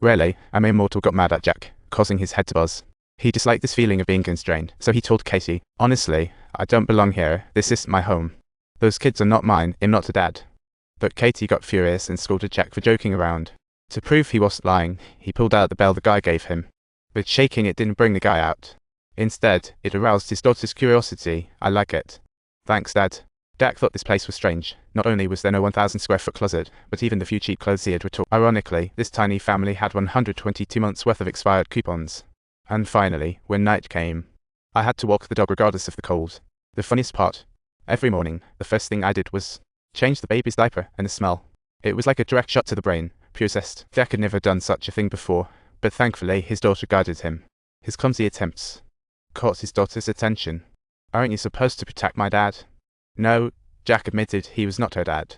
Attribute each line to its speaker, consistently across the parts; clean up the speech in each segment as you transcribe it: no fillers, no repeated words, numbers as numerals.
Speaker 1: Rarely, a mere mortal got mad at Jack, causing his head to buzz. He disliked this feeling of being constrained, so he told Katie, "Honestly, I don't belong here. This isn't my home. Those kids are not mine. I'm not a dad." But Katie got furious and scolded Jack for joking around. To prove he wasn't lying, he pulled out the bell the guy gave him. But shaking it didn't bring the guy out. Instead, it aroused his daughter's curiosity. "I like it." "Thanks, Dad." Jack thought this place was strange. Not only was there no 1,000 square foot closet, but even the few cheap clothes he had were torn. Ironically, this tiny family had 122 months worth of expired coupons. And finally, when night came, I had to walk the dog regardless of the cold. The funniest part, every morning, the first thing I did was change the baby's diaper and the smell. It was like a direct shot to the brain, pure zest. Jack had never done such a thing before, but thankfully his daughter guided him. His clumsy attempts caught his daughter's attention. "Aren't you supposed to protect my dad?" No, Jack admitted he was not her dad.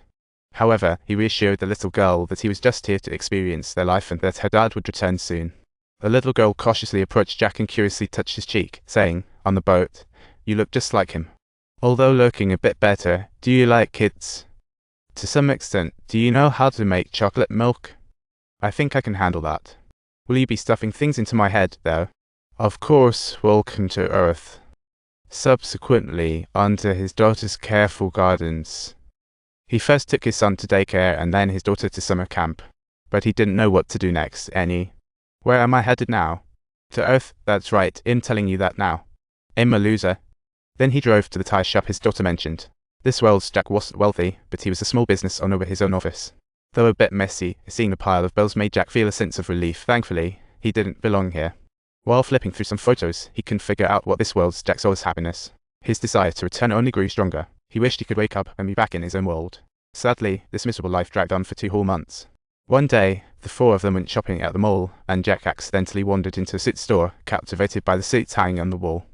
Speaker 1: However, he reassured the little girl that he was just here to experience their life and that her dad would return soon. The little girl cautiously approached Jack and curiously touched his cheek, saying, "On the boat, you look just like him. Although looking a bit better. Do you like kids?" "To some extent. Do you know how to make chocolate milk?" "I think I can handle that." "Will you be stuffing things into my head, though?" "Of course. Welcome to Earth." Subsequently, under his daughter's careful guidance, he first took his son to daycare and then his daughter to summer camp. But he didn't know what to do next. Where am I headed now? To Earth, that's right. I'm telling you that now. I'm a loser. Then he drove to the tire shop his daughter mentioned. This world's Jack wasn't wealthy, but he was a small business owner with his own office. Though a bit messy, seeing the pile of bills made Jack feel a sense of relief. Thankfully, he didn't belong here. While flipping through some photos, he couldn't figure out what this world's Jack saw as happiness. His desire to return only grew stronger. He wished he could wake up and be back in his own world. Sadly, this miserable life dragged on for 2 whole months. One day, the 4 of them went shopping at the mall, and Jack accidentally wandered into a suit store, captivated by the suits hanging on the wall.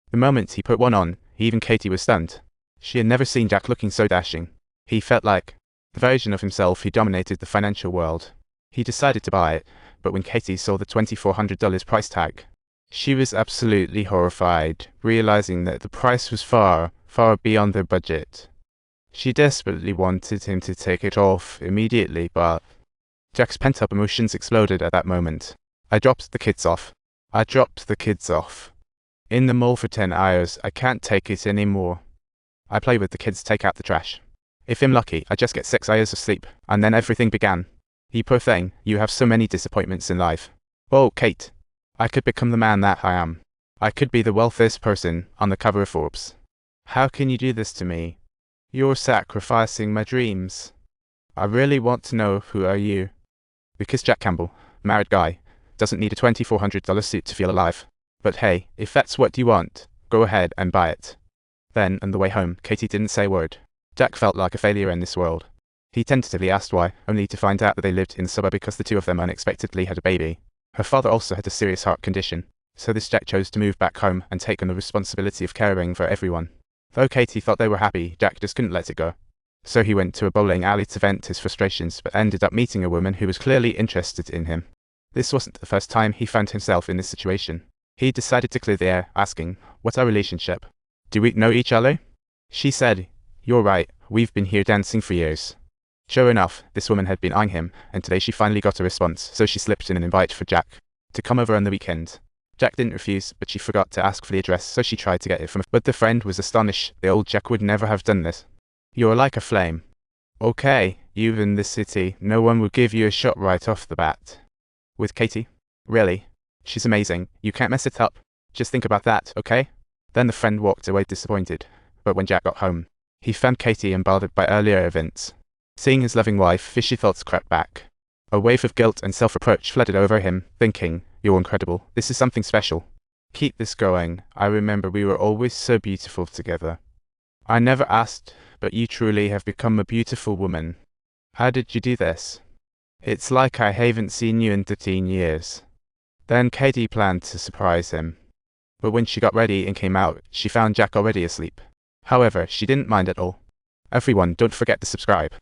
Speaker 1: The moment he put one on, even Katie was stunned. She had never seen Jack looking so dashing. He felt like the version of himself who dominated the financial world. He decided to buy it, but when Katie saw the $2,400 price tag, she was absolutely horrified, realizing that the price was far, far beyond their budget. She desperately wanted him to take it off immediately, but Jack's pent-up emotions exploded at that moment. I dropped the kids off. In the mall for 10 hours, I can't take it anymore. I play with the kids, take out the trash. If I'm lucky, I just get 6 hours of sleep, and then everything began. You poor thing, you have so many disappointments in life. Oh, Kate. I could become the man that I am. I could be the wealthiest person on the cover of Forbes. How can you do this to me? You're sacrificing my dreams. I really want to know, who are you? Because Jack Campbell, married guy, doesn't need a $2,400 suit to feel alive. But hey, if that's what you want, go ahead and buy it. Then, on the way home, Katie didn't say a word. Jack felt like a failure in this world. He tentatively asked why, only to find out that they lived in the suburb because the 2 of them unexpectedly had a baby. Her father also had a serious heart condition, so this Jack chose to move back home and take on the responsibility of caring for everyone. Though Katie thought they were happy, Jack just couldn't let it go. So he went to a bowling alley to vent his frustrations, but ended up meeting a woman who was clearly interested in him. This wasn't the first time he found himself in this situation. He decided to clear the air, asking, "What's our relationship? Do we know each other?" She said, "You're right, we've been here dancing for years." Sure enough, this woman had been eyeing him, and today she finally got a response, so she slipped in an invite for Jack to come over on the weekend. Jack didn't refuse, but she forgot to ask for the address, so she tried to get it from him. But the friend was astonished. The old Jack would never have done this. "You're like a flame. Okay, you in this city, no one would give you a shot right off the bat." With Katie? Really? She's amazing. You can't mess it up. Just think about that, okay? Then the friend walked away disappointed. But when Jack got home, he found Katie unbothered by earlier events. Seeing his loving wife, fishy thoughts crept back. A wave of guilt and self-reproach flooded over him, thinking, "You're incredible. This is something special. Keep this going. I remember we were always so beautiful together. I never asked, but you truly have become a beautiful woman. How did you do this? It's like I haven't seen you in 13 years. Then Katie planned to surprise him. But when she got ready and came out, she found Jack already asleep. However, she didn't mind at all. Everyone, don't forget to subscribe.